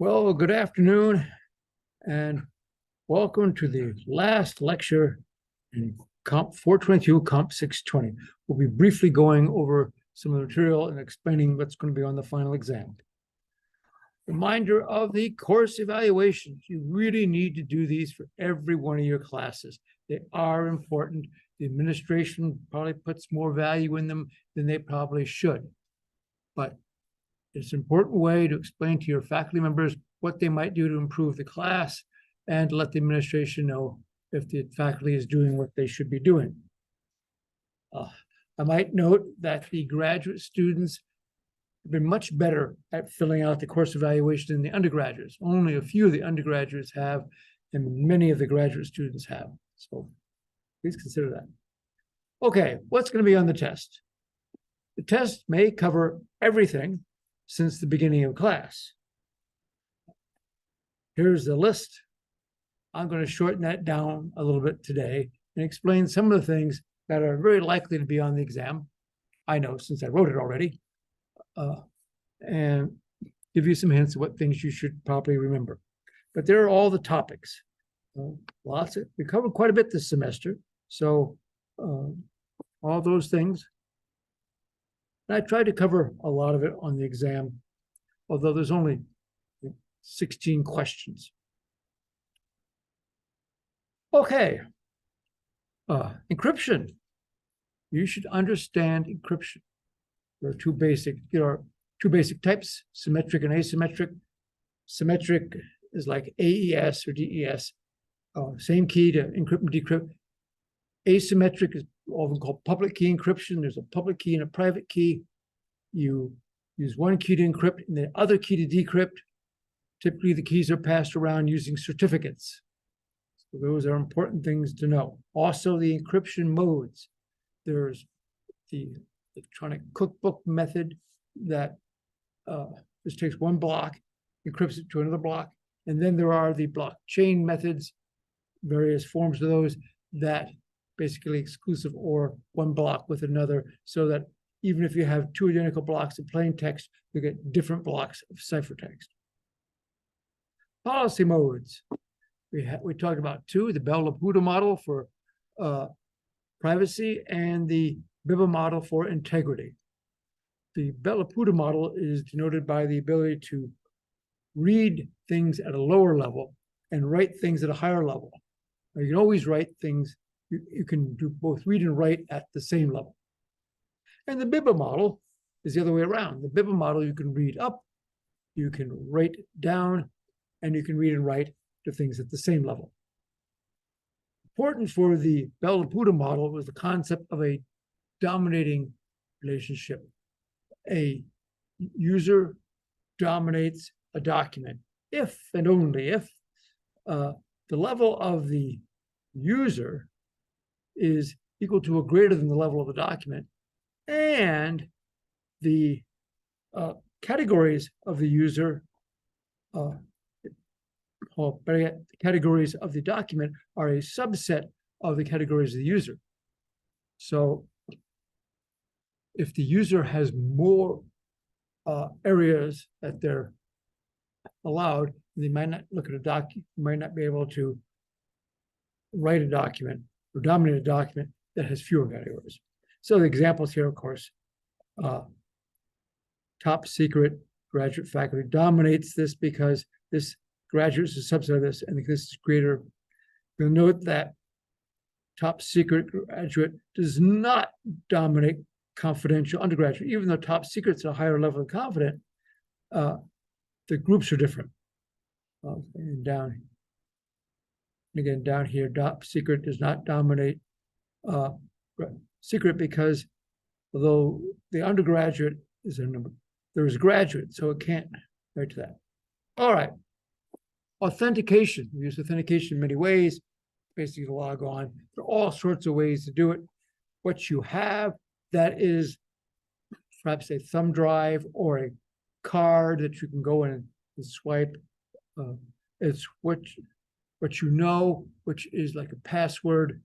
Well, good afternoon and welcome to the last lecture in Comp 422, Comp 620. We'll be briefly going over some of the material and explaining what's going to be on the final exam. Reminder of the course evaluations. You really need to do these for every one of your classes. They are important. The administration probably puts more value in them than they probably should. But it's an important way to explain to your faculty members what they might do to improve the class and to let the administration know if the faculty is doing what they should be doing. I might note that the graduate students have been much better at filling out the course evaluation than the undergraduates. Only a few of the undergraduates have, and many of the graduate students have. So please consider that. Okay, what's going to be on the test? The test may cover everything since the beginning of class. Here's the list. I'm going to shorten that down a little bit today and explain some of the things that are very likely to be on the exam. I know since I wrote it already, and give you some hints of what things you should probably remember. But there are all the topics. We covered quite a bit this semester, so all those things. And I tried to cover a lot of it on the exam, although there's only 16 questions. Okay, encryption. You should understand encryption. There are two basic types, symmetric and asymmetric. Symmetric is like AES or DES, same key to encrypt and decrypt. Asymmetric is often called public key encryption. There's a public key and a private key. You use one key to encrypt and the other key to decrypt. Typically, the keys are passed around using certificates. So those are important things to know. Also, the encryption modes. There's the electronic cookbook method that just takes one block, encrypts it to another block. And then there are the blockchain methods, various forms of those that basically exclusive or one block with another, so that even if you have two identical blocks of plain text, you get different blocks of ciphertext. Policy modes. We talked about two, the Bell-LaPoota model for privacy and the BIBA model for integrity. The Bell-LaPoota model is denoted by the ability to read things at a lower level and write things at a higher level. Now, you can always write things, you can do both read and write at the same level. And the BIBA model is the other way around. The BIBA model, you can read up, you can write down, and you can read and write to things at the same level. Important for the Bell-LaPoota model was the concept of a dominating relationship. A user dominates a document if and only if the level of the user is equal to or greater than the level of the document, and the categories of the user, or better yet, the categories of the document are a subset of the categories of the user. So if the user has more areas that they're allowed, they might not look at a document, might not be able to write a document or dominate a document that has fewer categories. So the examples here, of course, top secret graduate faculty dominates this because this graduate is a subset of this, and this is greater. You'll note that top secret graduate does not dominate confidential undergraduate, even though top secret's a higher level of confident. The groups are different. And down here, top secret does not dominate secret because although the undergraduate is a number, there is graduate, so it can't write to that. All right. Authentication. We use authentication in many ways, basically to log on. There are all sorts of ways to do it. What you have, that is perhaps a thumb drive or a card that you can go in and swipe. It's what you know, which is like a password,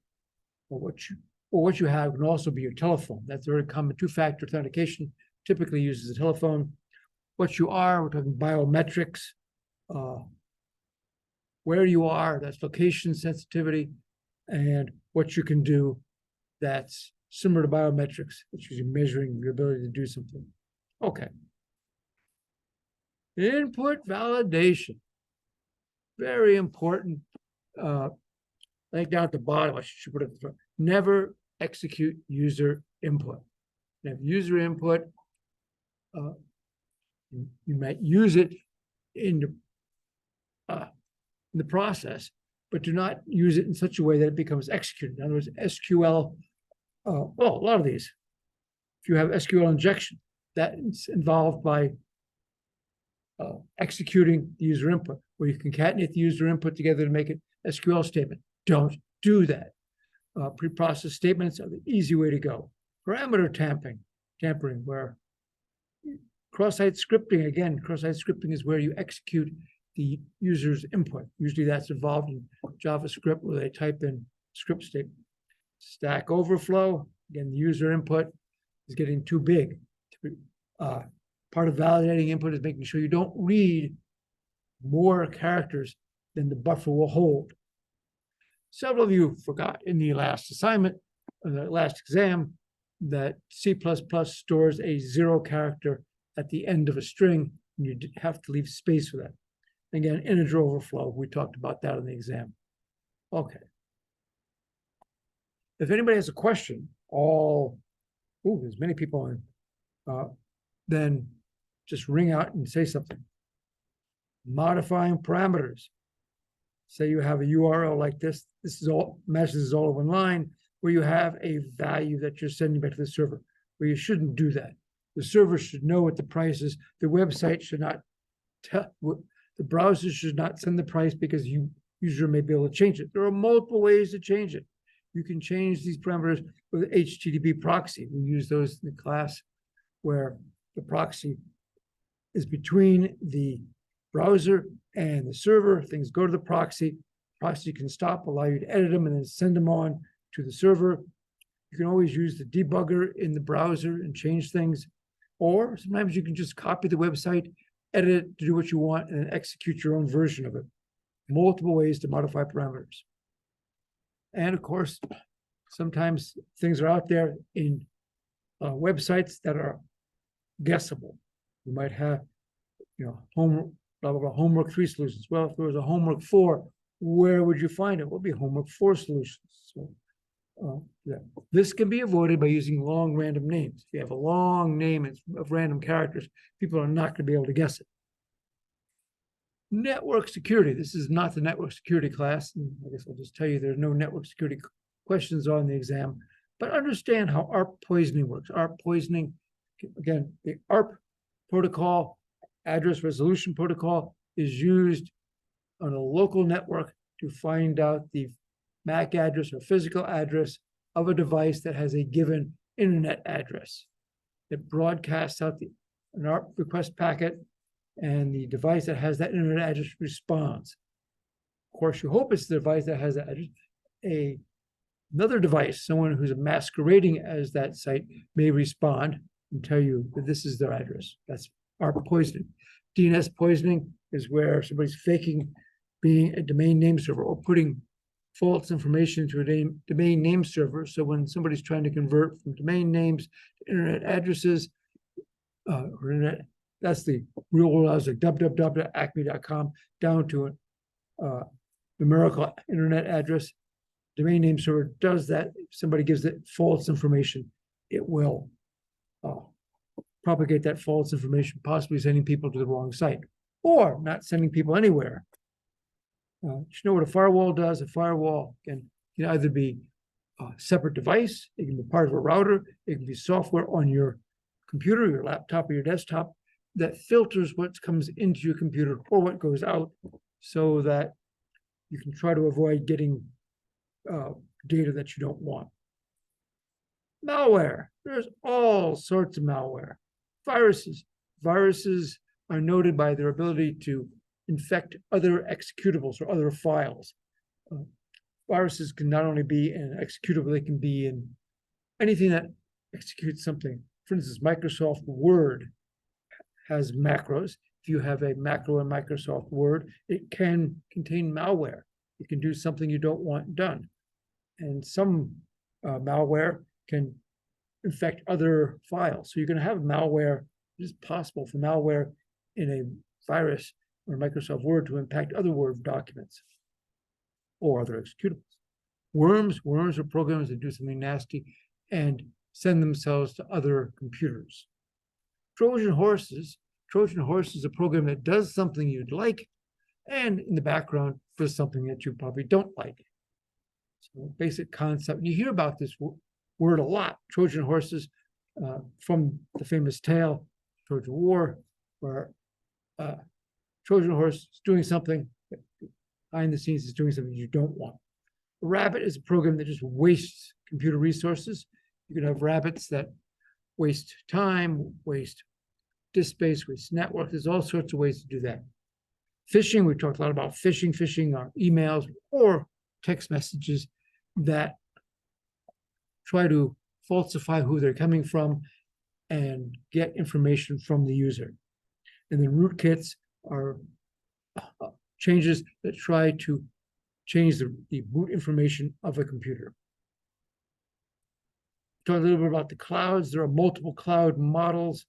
or what you have can also be your telephone. That's very common. Two-factor authentication typically uses a telephone. What you are, we're talking biometrics. where you are, that's location sensitivity, and what you can do that's similar to biometrics, which is measuring your ability to do something. Okay. Input validation. Very important. Like down at the bottom, I should put it at the front. Never execute user input. And if user input, you might use it in the process, but do not use it in such a way that it becomes executed. In other words, SQL, well, a lot of these, if you have SQL injection, that's involved by executing the user input, where you concatenate the user input together to make an SQL statement. Don't do that. Preprocessed statements are the easy way to go. Parameter tampering, where cross-site scripting, again, cross-site scripting is where you execute the user's input. Usually that's involved in JavaScript, where they type in script statement. Stack Overflow, again, the user input is getting too big. Part of validating input is making sure you don't read more characters than the buffer will hold. Several of you forgot in the last assignment, the last exam, that C++ stores a 0 character at the end of a string, and you have to leave space for that. Again, integer overflow, we talked about that in the exam. Okay. If anybody has a question, there's many people on, then just ring out and say something. Modifying parameters. Say you have a URL like this. This is all, imagine this is all in one line, where you have a value that you're sending back to the server, where you shouldn't do that. The server should know what the price is. The website should not tell, the browser should not send the price because user may be able to change it. There are multiple ways to change it. You can change these parameters with HTTP proxy. We use those in the class, where the proxy is between the browser and the server. Things go to the proxy. Proxy can stop, allow you to edit them, and then send them on to the server. You can always use the debugger in the browser and change things. Or sometimes you can just copy the website, edit it to do what you want, and then execute your own version of it. Multiple ways to modify parameters. And of course, sometimes things are out there in websites that are guessable. You might have, homework 3 solutions. Well, if there was a homework 4, where would you find it? What would be homework 4 solutions? So, yeah. This can be avoided by using long random names. If you have a long name of random characters, people are not going to be able to guess it. Network security. This is not the network security class. And I guess I'll just tell you there's no network security questions on the exam, but understand how ARP poisoning works. ARP poisoning, again, the ARP protocol, address resolution protocol, is used on a local network to find out the MAC address or physical address of a device that has a given internet address. It broadcasts out an ARP request packet, and the device that has that internet address responds. Of course, you hope it's the device that has that address. Another device, someone who's masquerading as that site, may respond and tell you that this is their address. That's ARP poisoning. DNS poisoning is where somebody's faking being a domain name server or putting false information into a domain name server. So when somebody's trying to convert from domain names to internet addresses, or internet, that's the real world address, like www.acme.com, down to a numerical internet address. Domain name server does that. If somebody gives it false information, it will propagate that false information, possibly sending people to the wrong site, or not sending people anywhere. You know what a firewall does? A firewall can either be a separate device, it can be part of a router, it can be software on your computer, your laptop, or your desktop that filters what comes into your computer or what goes out, so that you can try to avoid getting data that you don't want. Malware. There's all sorts of malware. Viruses. Viruses are noted by their ability to infect other executables or other files. Viruses can not only be in an executable, they can be in anything that executes something. For instance, Microsoft Word has macros. If you have a macro in Microsoft Word, it can contain malware. It can do something you don't want done. And some malware can infect other files. So you're going to have malware. It is possible for malware in a virus or Microsoft Word to impact other Word documents or other executables. Worms are programs that do something nasty and send themselves to other computers. Trojan horse is a program that does something you'd like and in the background does something that you probably don't like. So basic concept. You hear about this word a lot, Trojan horses, from the famous tale, Trojan War, where Trojan horse is doing something, behind the scenes is doing something you don't want. Rabbit is a program that just wastes computer resources. You can have rabbits that waste time, waste disk space, waste network. There's all sorts of ways to do that. Phishing, we talked a lot about phishing. Phishing are emails or text messages that try to falsify who they're coming from and get information from the user. And then rootkits are changes that try to change the boot information of a computer. Talk a little bit about the clouds. There are multiple cloud models.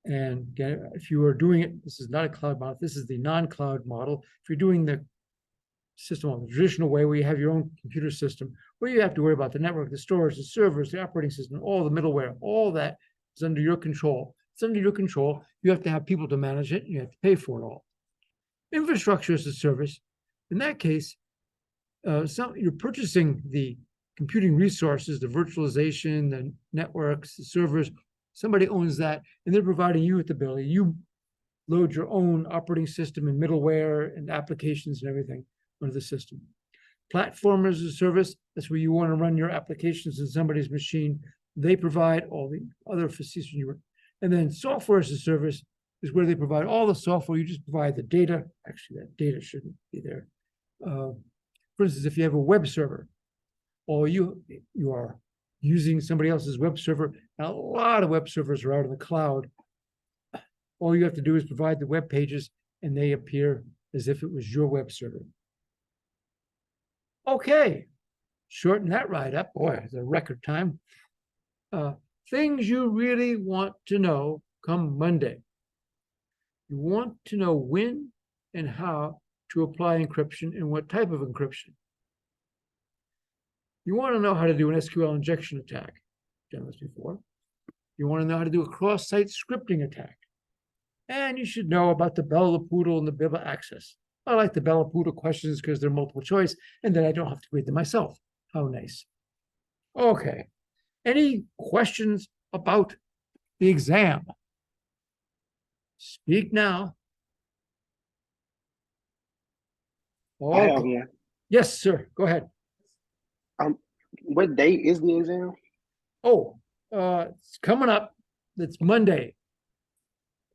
And again, if you are doing it, this is not a cloud model. This is the non-cloud model. If you're doing the system on the traditional way, where you have your own computer system, where you have to worry about the network, the storage, the servers, the operating system, all the middleware, all that is under your control. It's under your control. You have to have people to manage it. You have to pay for it all. Infrastructure as a service. In that case, you're purchasing the computing resources, the virtualization, the networks, the servers. Somebody owns that, and they're providing you with the ability. You load your own operating system and middleware and applications and everything onto the system. Platform as a service, that's where you want to run your applications in somebody's machine. They provide all the other facilities. And then software as a service is where they provide all the software. You just provide the data. Actually, that data shouldn't be there. For instance, if you have a web server, or you are using somebody else's web server, and a lot of web servers are out in the cloud, all you have to do is provide the web pages, and they appear as if it was your web server. Okay, shorten that right up. Boy, it's a record time. Things you really want to know come Monday. You want to know when and how to apply encryption and what type of encryption. You want to know how to do an SQL injection attack. Done this before. You want to know how to do a cross-site scripting attack. And you should know about the Bella Poodle and the Biba access. I like the Bella Poodle questions because they're multiple choice, and then I don't have to read them myself. How nice. Okay. Any questions about the exam? Speak now. I have one. Yes, sir. Go ahead. What date is the exam? Oh, it's coming up. It's Monday.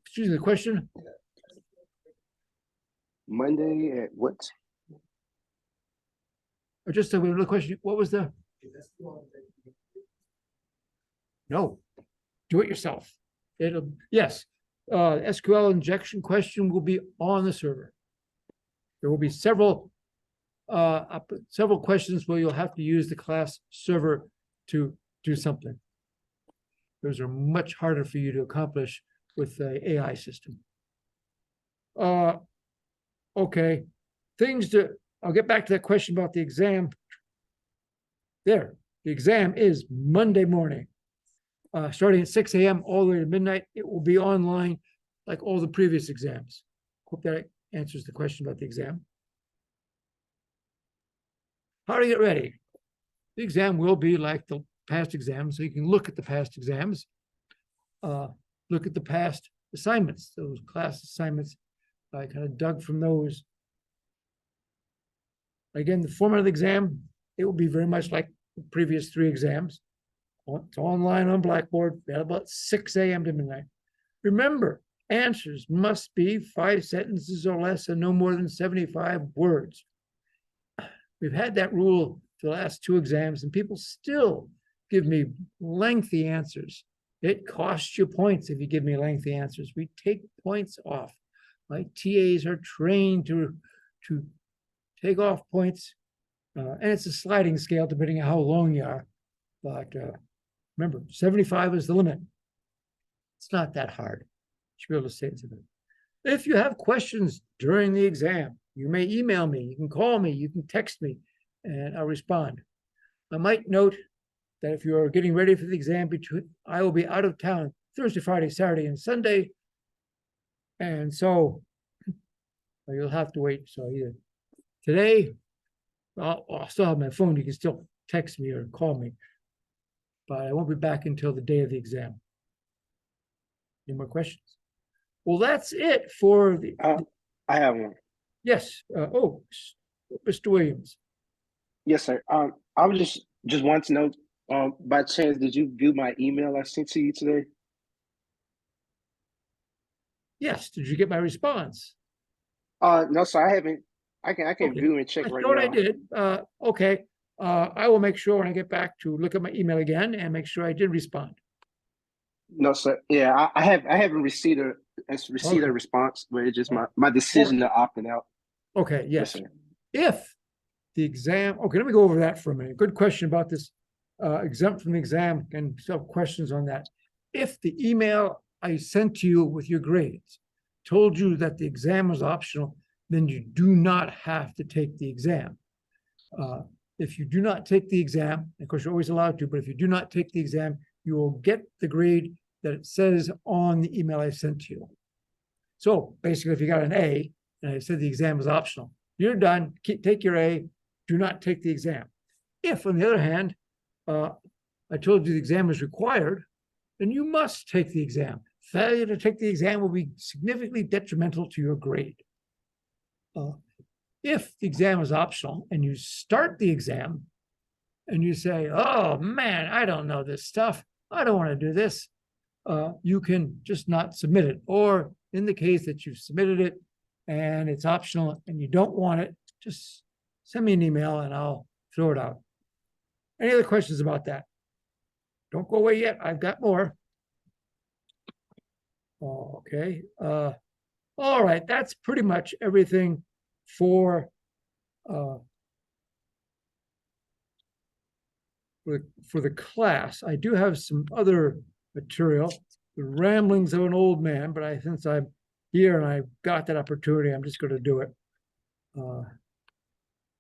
Excuse me, the question? Monday at what? Or just another question. What was the? No, do it yourself. Yes. SQL injection question will be on the server. There will be several questions where you'll have to use the class server to do something. Those are much harder for you to accomplish with the AI system. Okay, I'll get back to that question about the exam. There, the exam is Monday morning, starting at 6 a.m. all the way to midnight. It will be online like all the previous exams. Hope that answers the question about the exam. How to get ready? The exam will be like the past exams, so you can look at the past exams, look at the past assignments, those class assignments. I kind of dug from those. Again, the format of the exam, it will be very much like the previous 3 exams. It's online on Blackboard at about 6 a.m. to midnight. Remember, answers must be 5 sentences or less and no more than 75 words. We've had that rule for the last 2 exams, and people still give me lengthy answers It costs you points if you give me lengthy answers. We take points off. My TAs are trained to take off points, and it's a sliding scale depending on how long you are. But remember, 75 is the limit. It's not that hard. You should be able to say it to them. If you have questions during the exam, you may email me, you can call me, you can text me, and I'll respond. I might note that if you are getting ready for the exam, I will be out of town Thursday, Friday, Saturday, and Sunday. And so you'll have to wait. So either today, I'll still have my phone. You can still text me or call me, but I won't be back until the day of the exam. Any more questions? Well, that's it for the. I have one. Yes. Mr. Williams. Yes, sir. I was just want to know, by chance, did you view my email I sent to you today? Yes. Did you get my response? No, sir, I haven't. I can Okay. view and check I right thought now. I did. Okay. I will make sure when I get back to look at my email again and make sure I did respond. No, sir. Yeah, I haven't received a Okay. response, but it's just my decision to opting out. Okay, yes. sir. If the exam, okay, let me go over that for a minute. Good question about this exempt from the exam and some questions on that. If the email I sent to you with your grades told you that the exam was optional, then you do not have to take the exam. If you do not take the exam, of course, you're always allowed to, but if you do not take the exam, you will get the grade that it says on the email I sent to you. So basically, if you got an A and I said the exam is optional, you're done. Take your A. Do not take the exam. If, on the other hand, I told you the exam is required, then you must take the exam. Failure to take the exam will be significantly detrimental to your grade. If the exam is optional and you start the exam and you say, oh man, I don't know this stuff, I don't want to do this, you can just not submit it. Or in the case that you've submitted it and it's optional and you don't want it, just send me an email and I'll throw it out. Any other questions about that? Don't go away yet. I've got more. Okay. All right. That's pretty much everything for the class. I do have some other material, the ramblings of an old man, but since I'm here and I've got that opportunity, I'm just going to do it.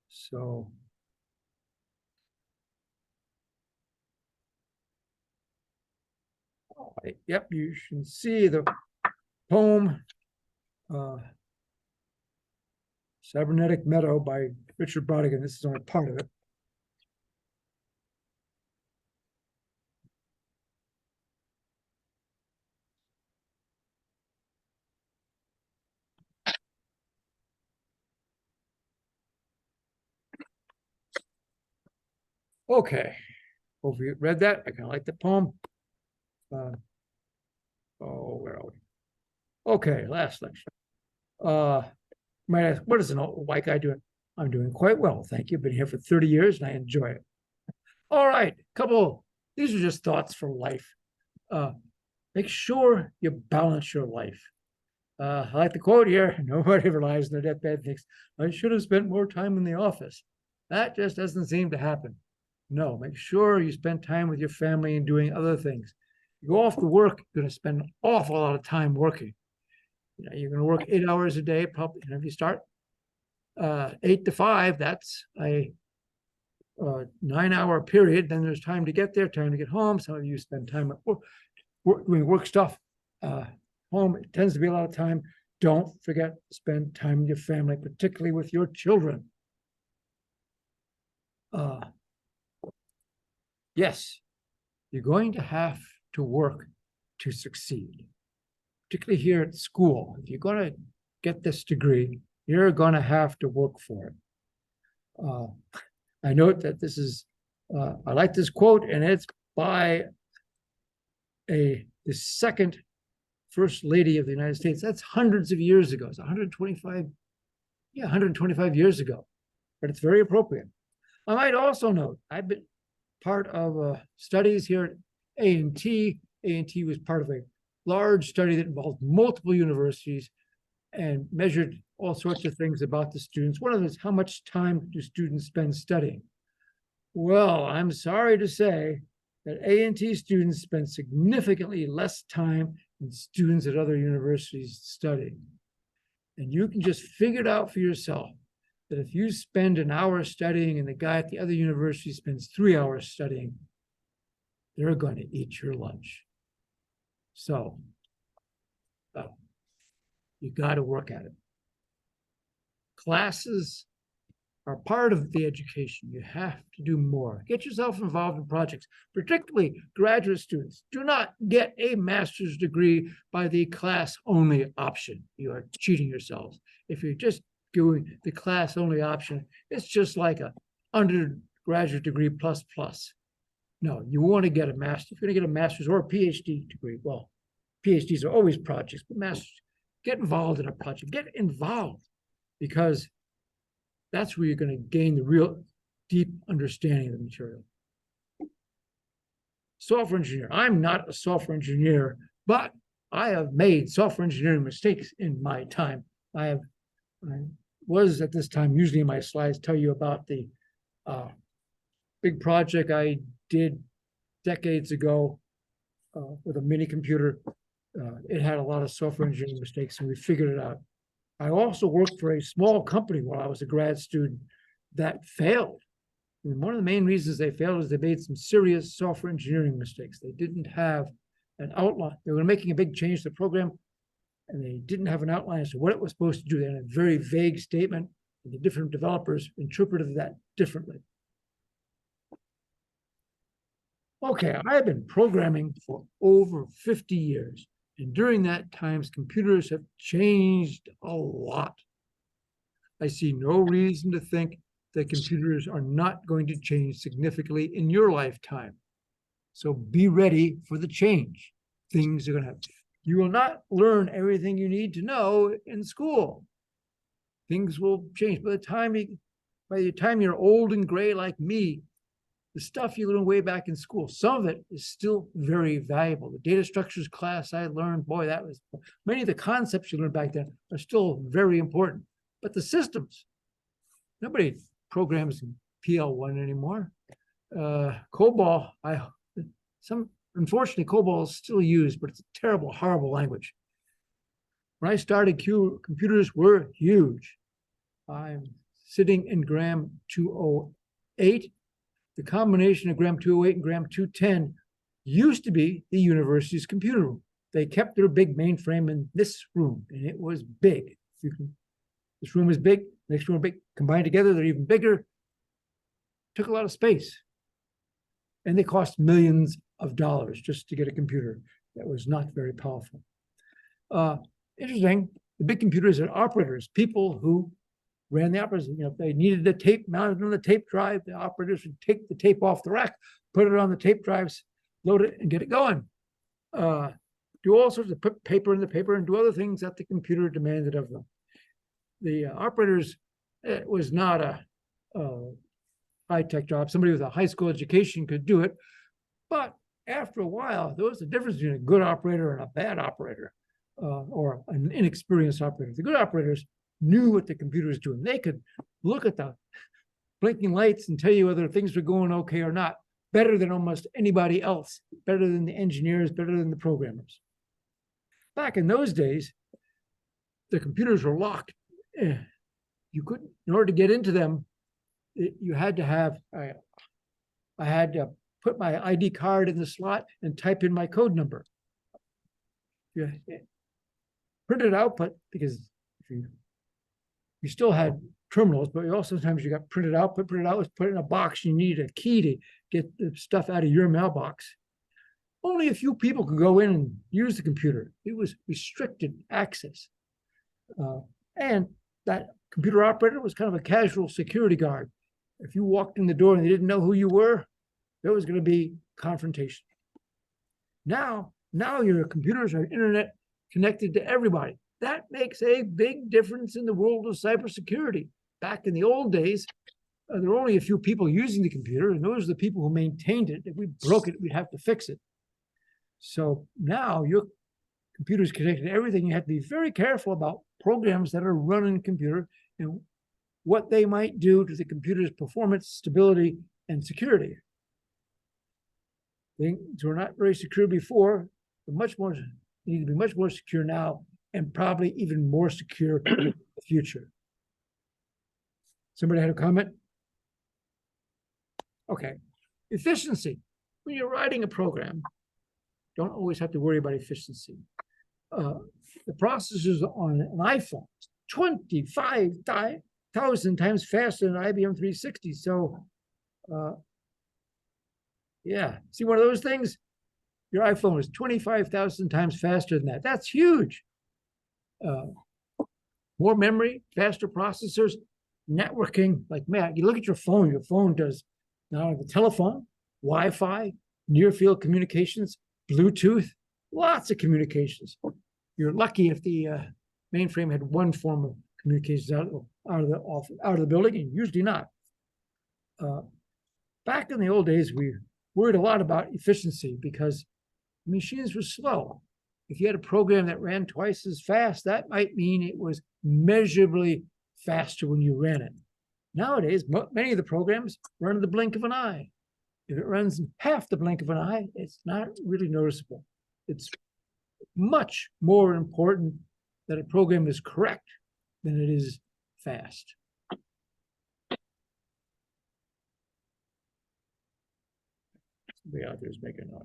So yep, you can see the poem Cybernetic Meadow by Richard Brautigan. This is only part of it. Okay, hope you read that. I kind of like the poem. Where are we? Okay, last lecture. Might ask, what is an old white guy doing? I'm doing quite well, thank you. Been here for 30 years and I enjoy it. All right, these are just thoughts for life. Make sure you balance your life. I like the quote here, nobody ever lies in their deathbed and thinks, I should have spent more time in the office. That just doesn't seem to happen. No, make sure you spend time with your family and doing other things. You go off to work, you're going to spend an awful lot of time working. You're going to work 8 hours a day, probably. And if you start 8 to 5, that's a 9-hour period. Then there's time to get there, time to get home. Some of you spend time at work doing work stuff. Home, it tends to be a lot of time. Don't forget to spend time with your family, particularly with your children. Yes, you're going to have to work to succeed, particularly here at school. If you're going to get this degree, you're going to have to work for it. I note that this is, I like this quote, and it's by the second First Lady of the United States. That's hundreds of years ago. It's 125 years ago, but it's very appropriate. I might also note, I've been part of studies here at A&T A&T was part of a large study that involved multiple universities and measured all sorts of things about the students. One of them is how much time do students spend studying? Well, I'm sorry to say that A&T students spend significantly less time than students at other universities studying. And you can just figure it out for yourself that if you spend an hour studying and the guy at the other university spends 3 hours studying, they're going to eat your lunch. So, you got to work at it. Classes are part of the education. You have to do more. Get yourself involved in projects, particularly graduate students. Do not get a master's degree by the class-only option. You are cheating yourselves. If you're just doing the class-only option, it's just like an undergraduate degree plus. No, you want to get a master's. If you're going to get a master's or a PhD degree, well, PhDs are always projects, but masters, get involved in a project. Get involved, because that's where you're going to gain the real deep understanding of the material. Software engineer. I'm not a software engineer, but I have made software engineering mistakes in my time. I was at this time, usually in my slides, tell you about the big project I did decades ago with a mini computer. It had a lot of software engineering mistakes, and we figured it out. I also worked for a small company while I was a grad student that failed. And one of the main reasons they failed is they made some serious software engineering mistakes. They didn't have an outline. They were making a big change to the program, and they didn't have an outline as to what it was supposed to do. They had a very vague statement, and the different developers interpreted that differently. Okay, I've been programming for over 50 years. And during that time, computers have changed a lot. I see no reason to think that computers are not going to change significantly in your lifetime. So be ready for the change. Things are going to happen. You will not learn everything you need to know in school. Things will change. By the time you're old and gray like me, the stuff you learned way back in school, some of it is still very valuable. The data structures class I learned, boy, many of the concepts you learned back then are still very important. But the systems, nobody programs in PL1 anymore. COBOL, unfortunately, COBOL is still used, but it's a terrible, horrible language. When I started, computers were huge. I'm sitting in Graham 208. The combination of Graham 208 and Graham 210 used to be the university's computer room. They kept their big mainframe in this room, and it was big. This room is big, next room is big. Combined together, they're even bigger. Took a lot of space. And they cost millions of dollars just to get a computer that was not very powerful. Interesting, the big computers are operators, people who ran the operators. If they needed the tape mounted on the tape drive, the operators would take the tape off the rack, put it on the tape drives, load it, and get it going. Do all sorts of put paper in the paper and do other things that the computer demanded of them. The operators, it was not a high-tech job. Somebody with a high school education could do it, but after a while, there was a difference between a good operator and a bad operator, or an inexperienced operator. The good operators knew what the computer was doing. They could look at the blinking lights and tell you whether things were going okay or not, better than almost anybody else, better than the engineers, better than the programmers. Back in those days, the computers were locked. You couldn't, in order to get into them, you had to have, I had to put my ID card in the slot and type in my code number. You printed output, because you still had terminals, but you also sometimes you got printed out, put it in a box. You needed a key to get the stuff out of your mailbox. Only a few people could go in and use the computer. It was restricted access. And that computer operator was kind of a casual security guard. If you walked in the door and they didn't know who you were, there was going to be confrontation. Now your computers are internet connected to everybody. That makes a big difference in the world of cybersecurity. Back in the old days, there were only a few people using the computer, and those are the people who maintained it. If we broke it, we'd have to fix it. So now your computer's connected to everything. You have to be very careful about programs that are run in a computer and what they might do to the computer's performance, stability, and security. Things were not very secure before, but need to be much more secure now, and probably even more secure in the future. Somebody had a comment? Okay. Efficiency. When you're writing a program, don't always have to worry about efficiency. The processors on an iPhone 25,000 times faster than IBM 360. So, yeah, see one of those things? Your iPhone is 25,000 times faster than that. That's huge. More memory, faster processors, networking. Like, man, you look at your phone does not only the telephone, Wi-Fi, near-field communications, Bluetooth, lots of communications. You're lucky if the mainframe had one form of communications out of the building, and usually not. Back in the old days, we worried a lot about efficiency because machines were slow. If you had a program that ran twice as fast, that might mean it was measurably faster when you ran it. Nowadays, many of the programs run in the blink of an eye. If it runs in half the blink of an eye, it's not really noticeable. It's much more important that a program is correct than it is fast. Somebody out there is making noise.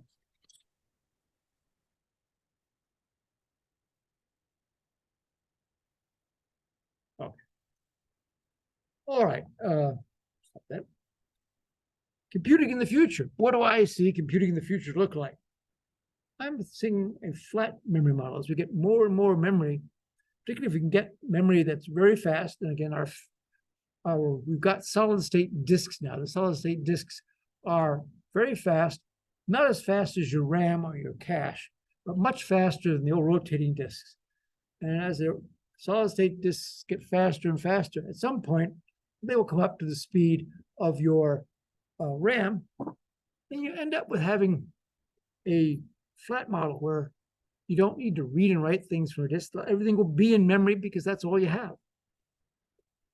Okay. All right. Stop that. Computing in the future. What do I see computing in the future look like? I'm seeing a flat memory model. As we get more and more memory, particularly if we can get memory that's very fast. And again, we've got solid state disks now. The solid state disks are very fast, not as fast as your RAM or your cache, but much faster than the old rotating disks. And as the solid state disks get faster and faster, at some point, they will come up to the speed of your RAM, and you end up with having a flat model where you don't need to read and write things from a disk. Everything will be in memory because that's all you have.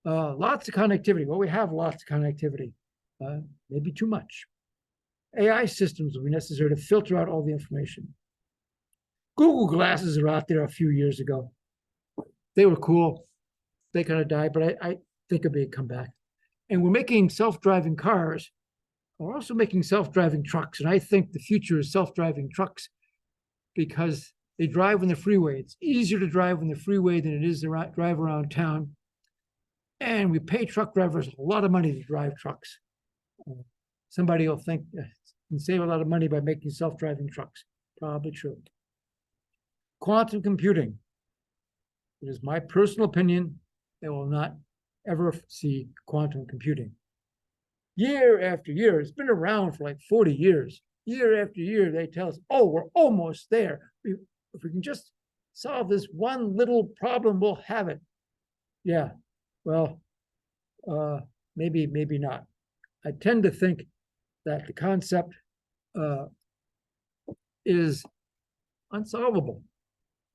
Lots of connectivity. Well, we have lots of connectivity, maybe too much. AI systems will be necessary to filter out all the information. Google Glasses are out there a few years ago. They were cool. They kind of died, but I think it'll be a comeback. And we're making self-driving cars. We're also making self-driving trucks. And I think the future is self-driving trucks because they drive on the freeway. It's easier to drive on the freeway than it is to drive around town. And we pay truck drivers a lot of money to drive trucks. Somebody will think you can save a lot of money by making self-driving trucks. Probably true. Quantum computing. It is my personal opinion they will not ever see quantum computing. Year after year, it's been around for like 40 years. Year after year, they tell us, oh, we're almost there. If we can just solve this one little problem, we'll have it. Yeah, well, maybe not. I tend to think that the concept is unsolvable.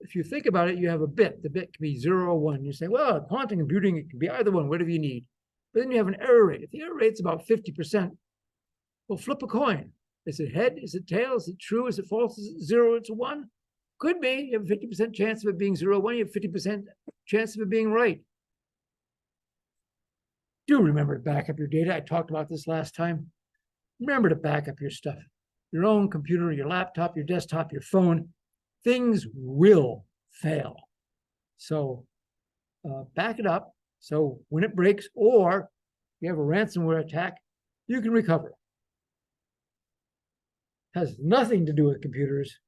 If you think about it, you have a bit. The bit can be 0 or 1. You say, well, quantum computing, it can be either one, whatever you need. But then you have an error rate. If the error rate's about 50%, well, flip a coin. Is it head? Is it tail? Is it true? Is it false? Is it 0? It's a 1? Could be. You have a 50% chance of it being 0 or 1. You have a 50% chance of it being right. Do remember to back up your data. I talked about this last time. Remember to back up your stuff. Your own computer, your laptop, your desktop, your phone. Things will fail. So back it up. So when it breaks or you have a ransomware attack, you can recover. Has nothing to do with computers,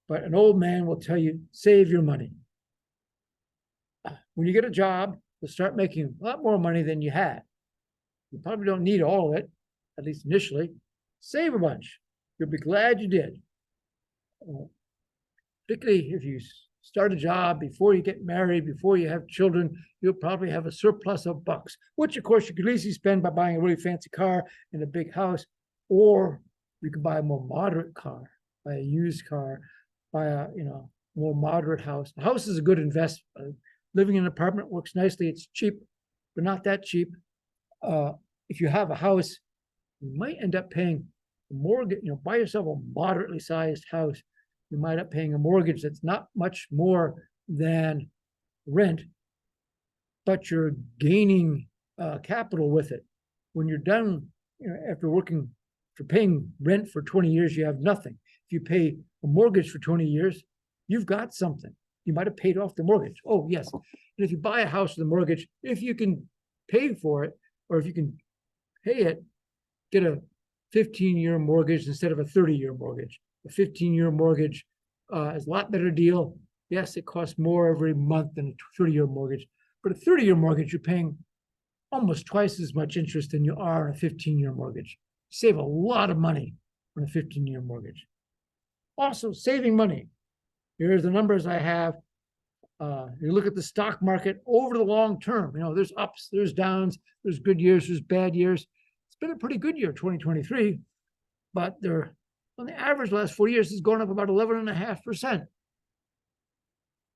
but an old man will tell you, save your money. When you get a job, you'll start making a lot more money than you had. You probably don't need all of it, at least initially. Save a bunch. You'll be glad you did. Particularly if you start a job before you get married, before you have children, you'll probably have a surplus of bucks, which of course you could easily spend by buying a really fancy car and a big house, or you could buy a more moderate car, buy a used car, buy a, more moderate house. A house is a good investment. Living in an apartment works nicely. It's cheap, but not that cheap. If you have a house, you might end up paying a mortgage, buy yourself a moderately sized house. You might end up paying a mortgage that's not much more than rent, but you're gaining capital with it. When you're done, after paying rent for 20 years, you have nothing. If you pay a mortgage for 20 years, you've got something. You might have paid off the mortgage. Oh, yes. And if you buy a house with a mortgage, if you can pay for it, or if you can pay it, get a 15-year mortgage instead of a 30-year mortgage. A 15-year mortgage is a lot better deal. Yes, it costs more every month than a 30-year mortgage, but a 30-year mortgage, you're paying almost twice as much interest than you are on a 15-year mortgage. You save a lot of money on a 15-year mortgage. Also, saving money. Here's the numbers I have. You look at the stock market over the long term. There's ups, there's downs, there's good years, there's bad years. It's been a pretty good year, 2023, but on the average, the last 4 years has gone up about 11.5%.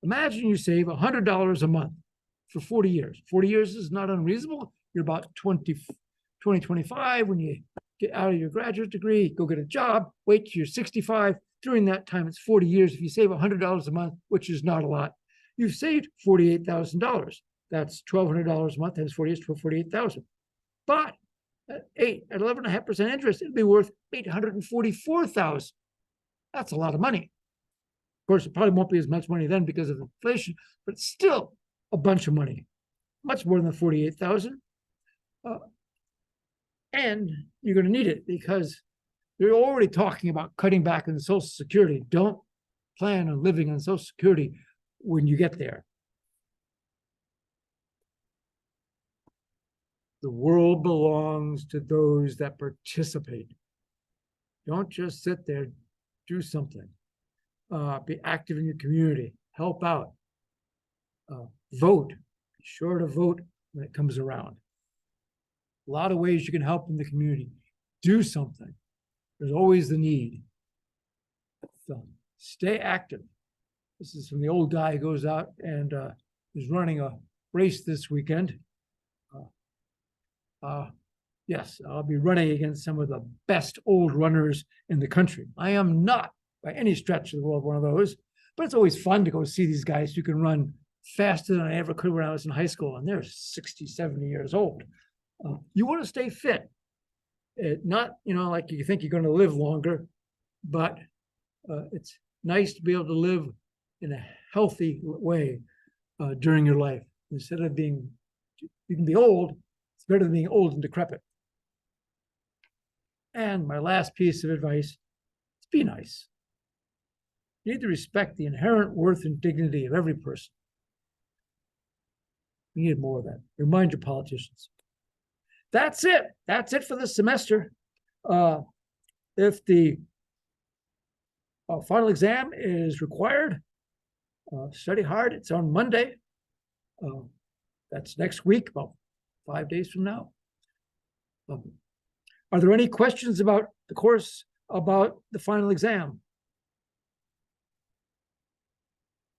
Imagine you save $100 a month for 40 years. 40 years is not unreasonable. You're about 25 when you get out of your graduate degree, go get a job, wait till you're 65. During that time, it's 40 years. If you save $100 a month, which is not a lot, you've saved $48,000. That's $1,200 a month times 40 years for $48,000. But at 11.5% interest, it'd be worth $844,000. That's a lot of money. Of course, it probably won't be as much money then because of inflation, but it's still a bunch of money, much more than the $48,000. And you're going to need it because they're already talking about cutting back on Social Security. Don't plan on living on Social Security when you get there. The world belongs to those that participate. Don't just sit there, do something. Be active in your community, help out, vote. Be sure to vote when it comes around. A lot of ways you can help in the community. Do something. There's always the need. So stay active. This is from the old guy who goes out and is running a race this weekend. Yes, I'll be running against some of the best old runners in the country. I am not by any stretch of the world one of those, but it's always fun to go see these guys who can run faster than I ever could when I was in high school, and they're 60, 70 years old. You want to stay fit. Not, like you think you're going to live longer, but it's nice to be able to live in a healthy way during your life. Instead of you can be old, it's better than being old and decrepit. And my last piece of advice is be nice. You need to respect the inherent worth and dignity of every person. We need more of that. Remind your politicians. That's it. That's it for this semester. If the final exam is required, study hard. It's on Monday. That's next week, about 5 days from now. Are there any questions about the course, about the final exam?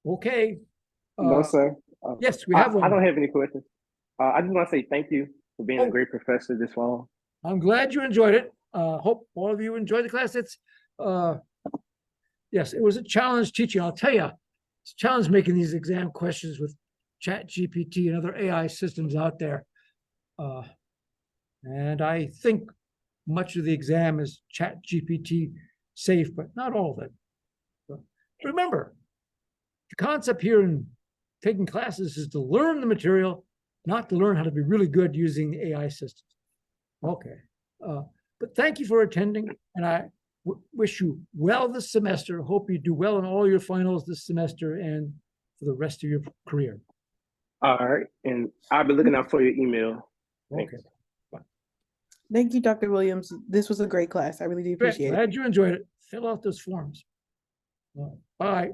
Okay. No, sir. Yes, we have one. I don't have any questions. I just want to say thank you for being a great professor this fall. I'm glad you enjoyed it. Hope all of you enjoyed the class. Yes, it was a challenge teaching. I'll tell you, it's a challenge making these exam questions with ChatGPT and other AI systems out there. And I think much of the exam is ChatGPT safe, but not all of it. But remember, the concept here in taking classes is to learn the material, not to learn how to be really good using the AI systems. Okay. But thank you for attending, and I wish you well this semester. Hope you do well in all your finals this semester and for the rest of your career. All right. And I'll be looking out for your email. Thanks. Okay. Bye. Thank you, Dr. Williams. This was a great class. I really do appreciate it. Glad you enjoyed it. Fill out those forms. Bye.